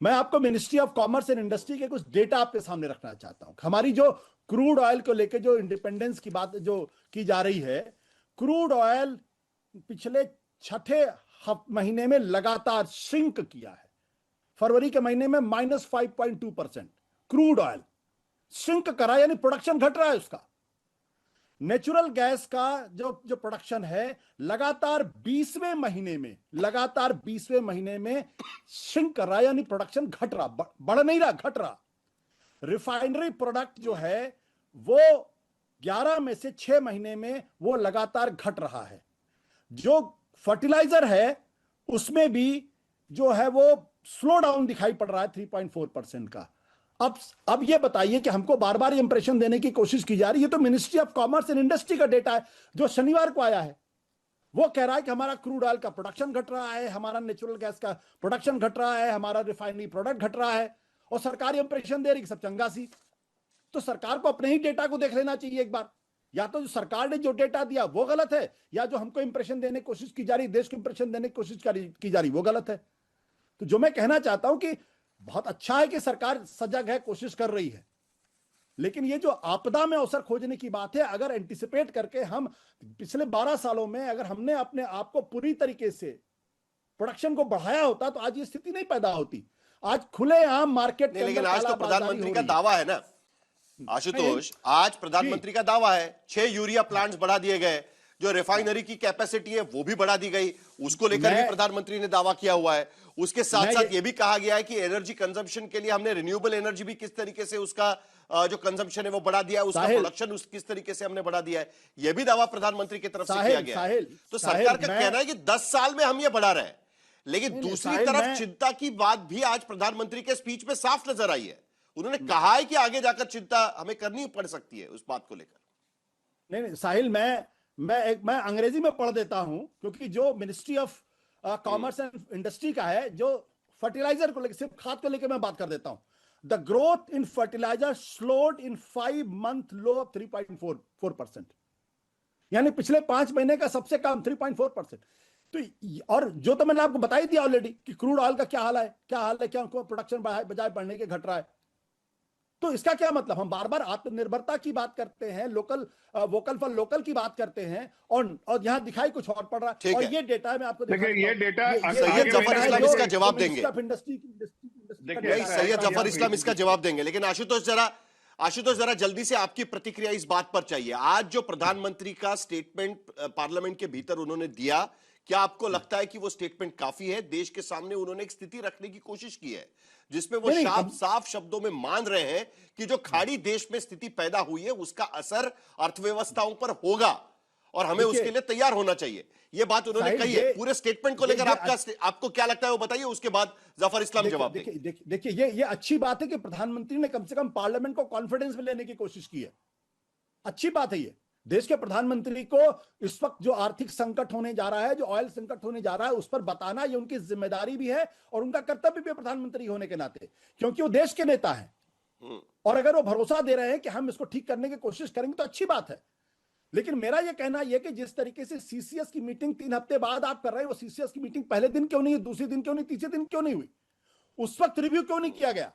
मैं आपको ministry of commerce and industry के कुछ डेटा आपके सामने रखना चाहता हूं। हमारी जो क्रूड ऑयल को लेकर जो इंडिपेंडेंस की बात जो की जा रही है, क्रूड ऑयल पिछले 6 महीने में लगातार श्रिंक किया है। फरवरी के महीने में -5.2% क्रूड ऑयल श्रिंक करा, यानी प्रोडक्शन घट रहा है उसका। नेचुरल गैस का जो प्रोडक्शन है लगातार 20वें महीने में श्रिंक कर रहा है, यानी प्रोडक्शन घट रहा, बढ़ नहीं रहा, घट रहा। रिफाइनरी प्रोडक्ट जो है वो 11 में से 6 महीने में वो लगातार घट रहा है। जो फर्टिलाइजर है उसमें भी जो है वो स्लो डाउन दिखाई पड़ रहा है 3.4% का। अब ये बताइए कि हमको बार बार इंप्रेशन देने की कोशिश की जा रही है। तो ministry of commerce and industry का डेटा है जो शनिवार को आया है, वो कह रहा है कि हमारा क्रूड ऑयल का प्रोडक्शन घट रहा है, हमारा नेचुरल गैस का प्रोडक्शन घट रहा है, हमारा रिफाइनरी प्रोडक्ट घट रहा है, और सरकार इंप्रेशन दे रही सब चंगा सी। तो सरकार को अपने ही डेटा को देख लेना चाहिए एक बार या तो जो सरकार ने जो डेटा दिया वो गलत है, या जो हमको इंप्रेशन देने की कोशिश की जा रही, देश को इंप्रेशन देने की कोशिश की जा रही, वो गलत है। तो जो मैं कहना चाहता हूं कि बहुत अच्छा है कि सरकार सजग है, कोशिश कर रही है, लेकिन ये जो आपदा में अवसर खोजने की बात है, अगर एंटिसिपेट करके हम पिछले 12 सालों में अगर हमने अपने आप को पूरी तरीके से प्रोडक्शन को बढ़ाया होता तो आज ये स्थिति नहीं पैदा होती। आज खुलेआम मार्केट नहीं, लेकिन आज तो प्रधानमंत्री का दावा है ना आशुतोष, आज प्रधानमंत्री का दावा है 6 यूरिया प्लांट्स बढ़ा दिए गए, जो रिफाइनरी की कैपेसिटी है वो भी बढ़ा दी गई, उसको लेकर भी प्रधानमंत्री ने दावा किया हुआ है। उसके साथ साथ ये भी कहा गया है कि एनर्जी कंजम्पशन के लिए हमने रिन्यूएबल एनर्जी भी किस तरीके से उसका जो कंजम्पशन है वो बढ़ा दिया है, उसका प्रोडक्शन किस तरीके से हमने बढ़ा दिया है, यह भी दावा प्रधानमंत्री की तरफ से किया गया है। तो सरकार का कहना है कि 10 साल में हम ये बढ़ा रहे हैं, लेकिन दूसरी तरफ चिंता की बात भी आज प्रधानमंत्री के स्पीच में साफ नजर आई है। उन्होंने कहा है कि आगे जाकर चिंता हमें करनी पड़ सकती है उस बात को लेकर। नहीं साहिल, मैं अंग्रेजी में पढ़ देता हूं, क्योंकि जो ministry of commerce and industry का है, जो फर्टिलाइजर को लेकर, सिर्फ खाद को लेकर मैं बात कर देता हूं। The growth in fertilizer slowed in 5 month low of 3.4%, यानी पिछले 5 महीने का सबसे कम 3.4%। तो और जो तो मैंने आपको बता ही दिया ऑलरेडी कि क्रूड ऑयल का क्या हाल है, क्या उनको प्रोडक्शन बजाय बढ़ने के घट रहा है। तो इसका क्या मतलब, हम बार बार आत्मनिर्भरता की बात करते हैं, वोकल फॉर लोकल की बात करते हैं, और यहां दिखाई कुछ और पड़ रहा है। और ये डेटा मैं आपको ये डेटा सैयद जफर इस्लाम इसका जवाब देंगे, देखिए सैयद जफर इस्लाम इसका जवाब देंगे, लेकिन आशुतोष जरा जल्दी से आपकी प्रतिक्रिया इस बात पर चाहिए। आज जो प्रधानमंत्री का स्टेटमेंट पार्लियामेंट के भीतर उन्होंने दिया, क्या आपको लगता है कि वो स्टेटमेंट काफी है? देश के सामने उन्होंने एक स्थिति रखने की कोशिश की है जिसमें वो साफ शब्दों में मान रहे हैं कि जो खाड़ी देश में स्थिति पैदा हुई है उसका असर अर्थव्यवस्थाओं पर होगा और हमें उसके लिए तैयार होना चाहिए। ये बात उन्होंने कही है। पूरे स्टेटमेंट को लेकर आपको क्या लगता है वो बताइए, उसके बाद जफर इस्लाम जवाब देंगे। देखिए ये अच्छी बात है कि प्रधानमंत्री ने कम से कम पार्लियामेंट को कॉन्फिडेंस में लेने की कोशिश की है, अच्छी बात है। ये देश के प्रधानमंत्री को इस वक्त जो आर्थिक संकट होने जा रहा है, जो ऑयल संकट होने जा रहा है, उस पर बताना ये उनकी जिम्मेदारी भी है और उनका कर्तव्य भी है प्रधानमंत्री होने के नाते, क्योंकि वो देश के नेता हैं। और अगर वो भरोसा दे रहे हैं कि हम इसको ठीक करने की कोशिश करेंगे तो अच्छी बात है। लेकिन मेरा यह कहना यह कि जिस तरीके से सीसीएस की मीटिंग 3 हफ्ते बाद आप कर रहे हैं, वो सीसीएस की मीटिंग पहले दिन क्यों नहीं, दूसरे दिन क्यों नहीं, तीसरे दिन क्यों नहीं हुई, उस वक्त रिव्यू क्यों नहीं किया गया?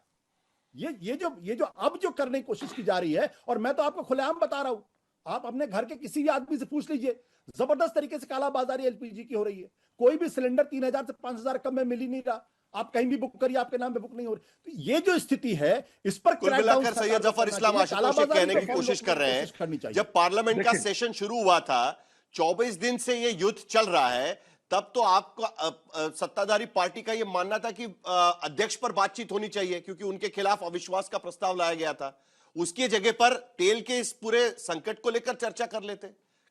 ये जो अब जो करने की कोशिश की जा रही है, और मैं तो आपको खुलेआम बता रहा हूं, आप अपने घर के किसी भी आदमी से पूछ लीजिए, जबरदस्त तरीके से कालाबाजारी एलपीजी की हो रही है। कोई भी सिलेंडर 3000 से 5000 कम में मिल ही नहीं रहा, आप कहीं भी बुक करिए आपके नाम पे बुक नहीं हो रही। तो ये जो स्थिति है इस पर कुल मिलाकर सैयद जफर इस्लाम आशुतोष कहने की कोशिश कर रहे हैं, जब पार्लियामेंट का सेशन शुरू हुआ था, 24 दिन से ये युद्ध चल रहा है, तब तो आपका सत्ताधारी पार्टी का यह मानना था कि अध्यक्ष पर बातचीत होनी चाहिए क्योंकि उनके खिलाफ अविश्वास का प्रस्ताव लाया गया था। उसकी जगह पर तेल के इस पूरे संकट को लेकर चर्चा कर लेते।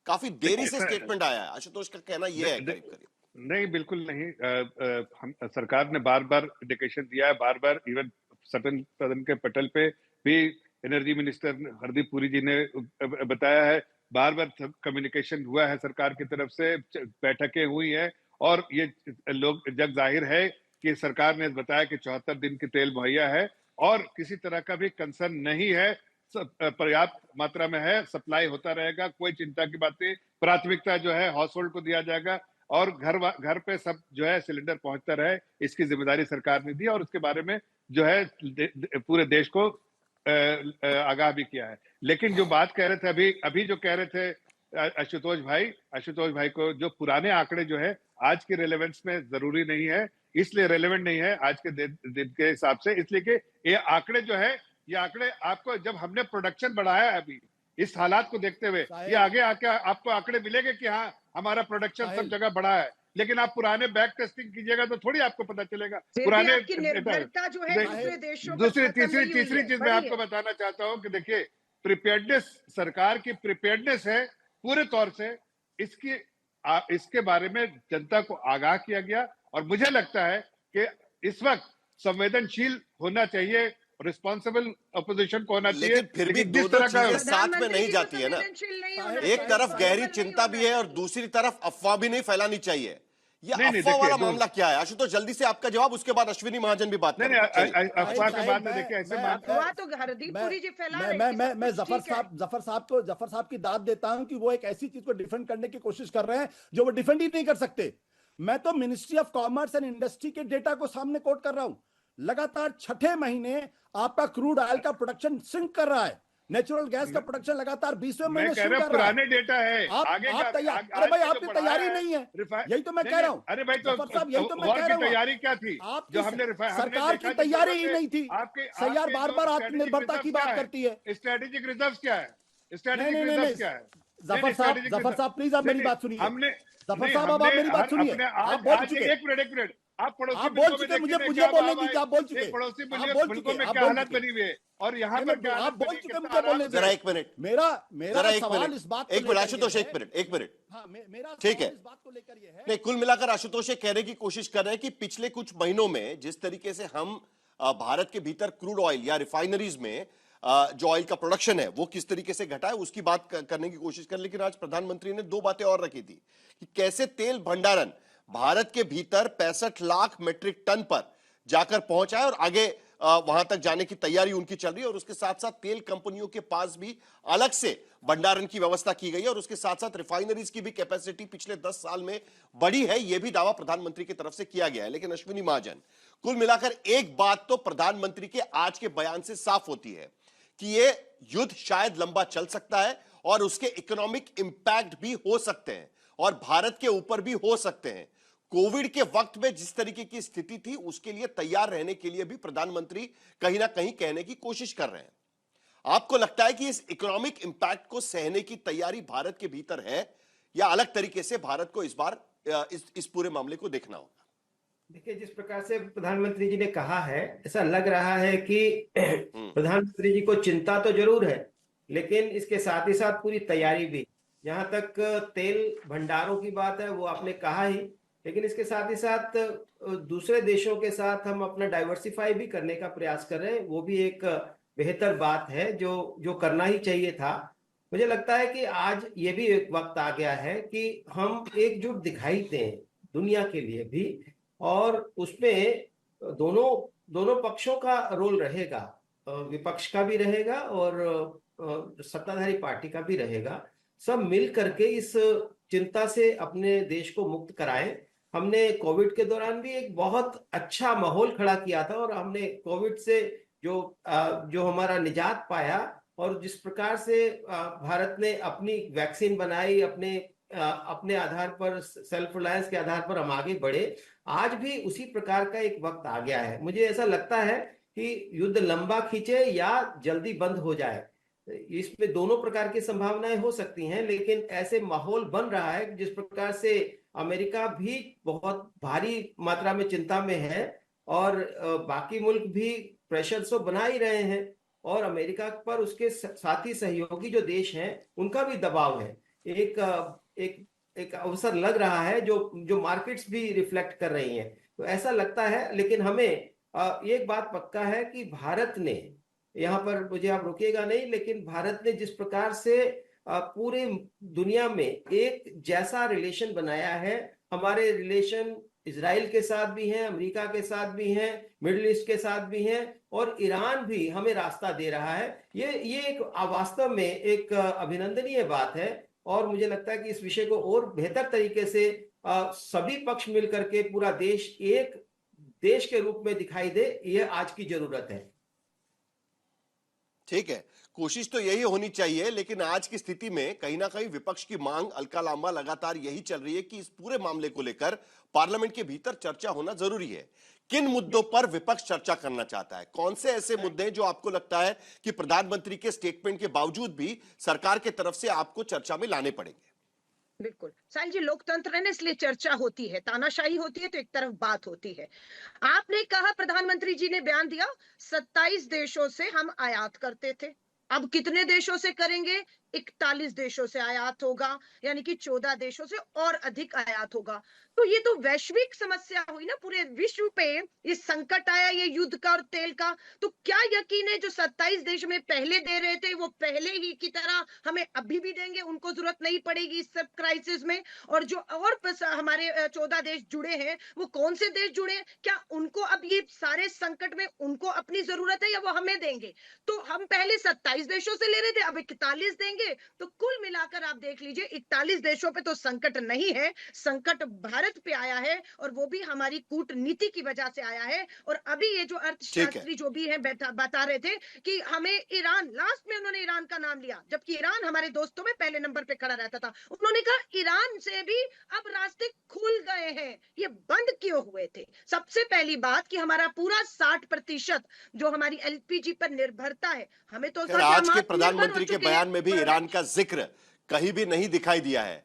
काफी देरी से स्टेटमेंट आया है, आशुतोष का कहना यह है। करीब नहीं, बिल्कुल नहीं। हम सरकार ने बार बार इंडिकेशन दिया है, बार बार इवन सदन के पटल पे भी एनर्जी मिनिस्टर हरदीप पुरी जी ने बताया है, बार बार कम्युनिकेशन हुआ है सरकार की तरफ से, बैठकें हुई है और ये लोग जग जाहिर है कि सरकार ने बताया कि 74 दिन की तेल मुहैया है और किसी तरह का भी कंसर्न नहीं है, पर्याप्त मात्रा में है, सप्लाई होता रहेगा, कोई चिंता की बात नहीं। प्राथमिकता जो है हाउस होल्ड को दिया जाएगा और घर पे सब जो है सिलेंडर पहुंचता रहे, इसकी जिम्मेदारी सरकार ने दी और उसके बारे में जो है पूरे देश को आगाह भी किया है। लेकिन जो बात कह रहे थे अभी जो कह रहे थे आशुतोष भाई को, जो पुराने आंकड़े जो है आज के रेलेवेंस में जरूरी नहीं है, इसलिए रेलेवेंट नहीं है आज के दिन के हिसाब से, इसलिए कि ये आंकड़े जो है, ये आंकड़े आपको जब हमने प्रोडक्शन बढ़ाया है अभी इस हालात को देखते हुए, ये आगे आके आपको आंकड़े मिलेंगे कि हाँ हमारा प्रोडक्शन सब जगह बढ़ा है, लेकिन आप पुराने बैक टेस्टिंग कीजिएगा तो थोड़ी आपको पता चलेगा। पुराने तीसरी चीज मैं आपको बताना चाहता हूँ कि देखिए प्रिपेयर्डनेस, सरकार की प्रिपेयर्डनेस है पूरे तौर से, इसके बारे में जनता को आगाह किया गया और मुझे लगता है कि इस वक्त संवेदनशील होना चाहिए, रिस्पॉन्सिबल अपोजिशन को होना चाहिए। फिर भी दो चीजें साथ में नहीं जाती है ना, एक तरफ गहरी चिंता भी है और दूसरी तरफ अफवाह भी नहीं फैलानी चाहिए। या नहीं, अफवाह वाला देखिए, मामला क्या है? आशुतोष जल्दी से आपका जवाब, उसके बाद अश्विनी महाजन भी बात नहीं करेंगे। चलिए। नहीं, अफवाह के साहिब, बाद में देखिए ऐसे बात अफवाह तो हरदीप पुरी जी फैला रहे हैं कि सब मैं कुछ जफर ठीक है। जफर साहब की दाद देता हूं कि वो एक ऐसी चीज को डिफेंड करने की कोशिश कर रहे हैं जो वो डिफेंड ही नहीं कर सकते। मैं तो ministry of commerce and industry के डेटा को सामने कोट कर रहा हूं। लगातार छठे महीने आपका क्रूड ऑयल का प्रोडक्शन सिंक कर रहा है, नेचुरल गैस का प्रोडक्शन लगातार 20वें मैं महीने कह सिंक रहा कर रहा है। पुराने डेटा है, आगे आप का तैयार, आज अरे भाई का जो आपकी बढ़ाया तैयारी है, नहीं है, रिफाइन यही तो मैं कह रहा हूं। अरे भाई, तो जफर साहब यही तो मैं वॉर कह की रहा हूं। तैयारी क्या थी आपकी जो हमने सरकार की तैयारी ही नहीं थी। आपके सैयार बार बार स्ट्रेटेजिक आत्मनिर्भरता की बात करती है। स्ट्रेटेजिक रिजर्व क्या है? नहीं स्ट्रेटेजिक नहीं नहीं रिजर्व नहीं, क्या है? जफर साहब प्लीज आप मेरी बात सुनिए। हमने जफर नहीं, साहब अब आप हमने मेरी बात सुनिए। अपने आप बोल आज चुके, एक मिनट आप पड़ोसी आप बोल मुल्कों में चुके, मुझे देखिए मुझे क्या बोलने भाव दीजिए। आए। आप बोल चुके, एक पड़ोसी आप बोल मुल्कों चुके, में आप क्या बोल हालत चुके। बनी हुई है और यहाँ नहीं, पर क्या आप हालत बोल बनी, चुके, कितना मुझे आराम बोलने से- जरा एक मिनट, मेरा जरा एक सवाल मिनट, इस बात को एक मिनट लेकर आशुतोष, ये एक है। मिनट, एक मिनट। हाँ, मेरा ठीक सवाल है। इस बात को लेकर ये है। नहीं, कुल मिलाकर आशुतोष ये कहने की कोशिश कर रहे हैं कि पिछले कुछ महीनों में जिस तरीके से हम भारत के भीतर क्रूड ऑयल या रिफाइनरीज में जो ऑयल का प्रोडक्शन है वो किस तरीके से घटा है उसकी बात करने की कोशिश कर। लेकिन आज प्रधानमंत्री ने दो बातें और रखी थी कि कैसे तेल भंडारण भारत के भीतर 65 लाख मीट्रिक टन पर जाकर पहुंचा है और आगे वहां तक जाने की तैयारी उनकी चल रही है। और उसके साथ साथ तेल कंपनियों के पास भी अलग से भंडारण की व्यवस्था की गई है और उसके साथ साथ रिफाइनरीज की भी कैपेसिटी पिछले 10 साल में बढ़ी है, यह भी दावा प्रधानमंत्री की तरफ से किया गया है। लेकिन अश्विनी महाजन, कुल मिलाकर एक बात तो प्रधानमंत्री के आज के बयान से साफ होती है कि यह युद्ध शायद लंबा चल सकता है और उसके इकोनॉमिक इंपैक्ट भी हो सकते हैं और भारत के ऊपर भी हो सकते हैं। कोविड के वक्त में जिस तरीके की स्थिति थी उसके लिए तैयार रहने के लिए भी प्रधानमंत्री कहीं ना कहीं कहने की कोशिश कर रहे हैं। आपको लगता है कि इस इकोनॉमिक इंपैक्ट को सहने की तैयारी भारत के भीतर है या अलग तरीके से भारत को इस बार इस पूरे मामले को देखना होगा? देखिए, जिस प्रकार से प्रधानमंत्री जी ने कहा है, ऐसा लग रहा है कि प्रधानमंत्री जी को चिंता तो जरूर है, लेकिन इसके साथ ही साथ पूरी तैयारी भी। जहां तक तेल भंडारों की बात है वो आपने कहा ही, लेकिन इसके साथ ही साथ दूसरे देशों के साथ हम अपना डाइवर्सिफाई भी करने का प्रयास कर रहे हैं। वो भी एक बेहतर बात है जो करना ही चाहिए था। मुझे लगता है कि आज ये भी एक वक्त आ गया है कि हम एकजुट दिखाई दें दुनिया के लिए भी, और उसमें दोनों पक्षों का रोल रहेगा, विपक्ष का भी रहेगा और सत्ताधारी पार्टी का भी रहेगा। सब मिल करके इस चिंता से अपने देश को मुक्त कराएं। हमने कोविड के दौरान भी एक बहुत अच्छा माहौल खड़ा किया था और हमने कोविड से जो हमारा निजात पाया और जिस प्रकार से भारत ने अपनी वैक्सीन बनाई, अपने आधार पर, सेल्फ रिलायंस के आधार पर हम आगे बढ़े। आज भी उसी प्रकार का एक वक्त आ गया है। मुझे ऐसा लगता है कि युद्ध लंबा खींचे या जल्दी बंद हो जाए, इसमें दोनों प्रकार की संभावनाएं हो सकती हैं। लेकिन ऐसे माहौल बन रहा है जिस प्रकार से अमेरिका भी बहुत भारी मात्रा में चिंता में है और बाकी मुल्क भी प्रेशर तो बना ही रहे हैं और अमेरिका पर उसके साथी सहयोगी जो देश हैं उनका भी दबाव है। एक अवसर लग रहा है जो मार्केट्स भी रिफ्लेक्ट कर रही हैं। तो ऐसा लगता है, लेकिन हमें एक बात पक्का है कि भारत ने, यहाँ पर मुझे आप रोकिएगा नहीं, लेकिन भारत ने जिस प्रकार से पूरे दुनिया में एक जैसा रिलेशन बनाया है, हमारे रिलेशन इजराइल के साथ भी हैं, अमेरिका के साथ भी हैं, मिडिल ईस्ट के साथ भी हैं और ईरान भी हमें रास्ता दे रहा है। ये एक वास्तव में एक अभिनंदनीय बात है और मुझे लगता है कि इस विषय को और बेहतर तरीके से सभी पक्ष मिलकर के पूरा देश एक देश के रूप में दिखाई दे, यह आज की जरूरत है। ठीक है, कोशिश तो यही होनी चाहिए, लेकिन आज की स्थिति में कहीं ना कहीं विपक्ष की मांग अलका लांबा लगातार यही चल रही है कि इस पूरे मामले को लेकर पार्लियामेंट के भीतर चर्चा होना जरूरी है। किन मुद्दों पर विपक्ष चर्चा करना चाहता है? कौन से ऐसे मुद्दे हैं जो आपको लगता है कि प्रधानमंत्री के स्टेटमेंट के बावजूद भी सरकार की तरफ से आपको चर्चा में लाने पड़ेंगे? बिल्कुल साहिल जी, लोकतंत्र है ना, इसलिए चर्चा होती है। तानाशाही होती है तो एक तरफ बात होती है। आपने कहा, प्रधानमंत्री जी ने बयान दिया 27 देशों से हम आयात करते थे, अब कितने देशों से करेंगे 41 देशों से आयात होगा, यानी कि 14 देशों से और अधिक आयात होगा। तो ये तो वैश्विक समस्या हुई ना, पूरे विश्व पे ये संकट आया, ये युद्ध का और तेल का। तो क्या यकीन है जो 27 देश में पहले दे रहे थे वो पहले ही की तरह हमें अभी भी देंगे? उनको जरूरत नहीं पड़ेगी इस सब क्राइसिस में। और जो और हमारे 14 देश जुड़े हैं, वो कौन से देश जुड़े हैं? क्या उनको अब ये सारे संकट में उनको अपनी जरूरत है या वो हमें देंगे? तो हम पहले 27 देशों से ले रहे थे, अब 41 देंगे। तो कुल मिलाकर आप देख लीजिए 41 देशों पे तो संकट नहीं है, संकट भारत पे आया है, और वो भी हमारी कूटनीति की वजह से आया है। और अभी ये जो अर्थशास्त्री जो भी है बता रहे थे कि हमें ईरान, लास्ट में उन्होंने ईरान का नाम लिया, जबकि ईरान हमारे दोस्तों में पहले नंबर पे खड़ा रहता था। उन्होंने कहा ईरान से भी अब रास्ते खुल गए हैं, ये बंद क्यों हुए थे? सबसे पहली बात कि हमारा पूरा 60% जो हमारी एलपीजी पर निर्भरता है, हमें तो आज के प्रधानमंत्री के बयान में भी ईरान का जिक्र कहीं भी नहीं दिखाई दिया है,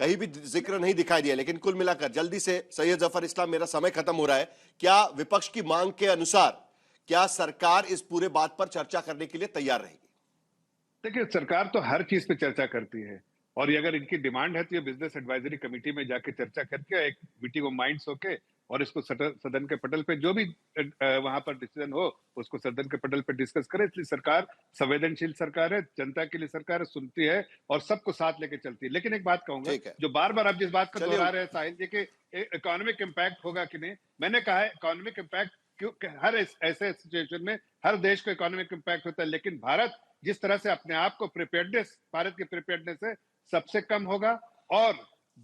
कहीं भी जिक्र नहीं दिखाई दिया। लेकिन कुल मिलाकर जल्दी से सैयद जफर इस्लाम, मेरा समय खत्म हो रहा है, क्या विपक्ष की मांग के अनुसार क्या सरकार इस पूरे बात पर चर्चा करने के लिए तैयार रहेगी? देखिए, सरकार तो हर चीज पे चर्चा करती है, और ये अगर इनकी डिमांड है तो ये बिजनेस एडवाइजरी कमेटी में जाके चर्चा करके एक मीटिंग ऑफ माइंड्स होके और इसको सदन के पटल पे जो भी वहां पर डिसीजन हो उसको सदन के पटल पे डिस्कस करे। इसलिए सरकार संवेदनशील सरकार है, जनता के लिए सरकार है, सुनती है और सबको साथ लेके चलती है। लेकिन एक बात कहूंगा, जो बार बार आप जिस बात को दोहरा रहे हैं साहिल जी, कि इकोनॉमिक इम्पैक्ट होगा कि नहीं, मैंने कहा है इकोनॉमिक इम्पैक्ट क्यों, हर ऐसे सिचुएशन में हर देश को इकोनॉमिक इम्पैक्ट होता है, लेकिन भारत जिस तरह से अपने आप को प्रिपेयर्डनेस, भारत की प्रिपेयर्डनेस है सबसे कम होगा। और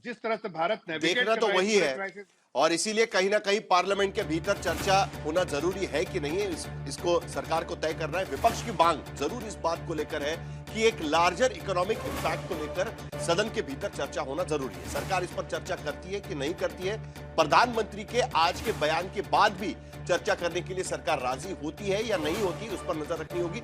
जिस तरह से भारत देखना तो वही है, और इसीलिए कहीं ना कहीं पार्लियामेंट के भीतर चर्चा होना जरूरी है कि नहीं है, इसको सरकार को तय करना है। विपक्ष की मांग जरूर इस बात को लेकर है कि एक लार्जर इकोनॉमिक इंपैक्ट को लेकर सदन के भीतर चर्चा होना जरूरी है। सरकार इस पर चर्चा करती है कि नहीं करती है? प्रधानमंत्री के आज के बयान के बाद भी चर्चा करने के लिए सरकार राजी होती है या नहीं होती, उस पर नजर रखनी होगी।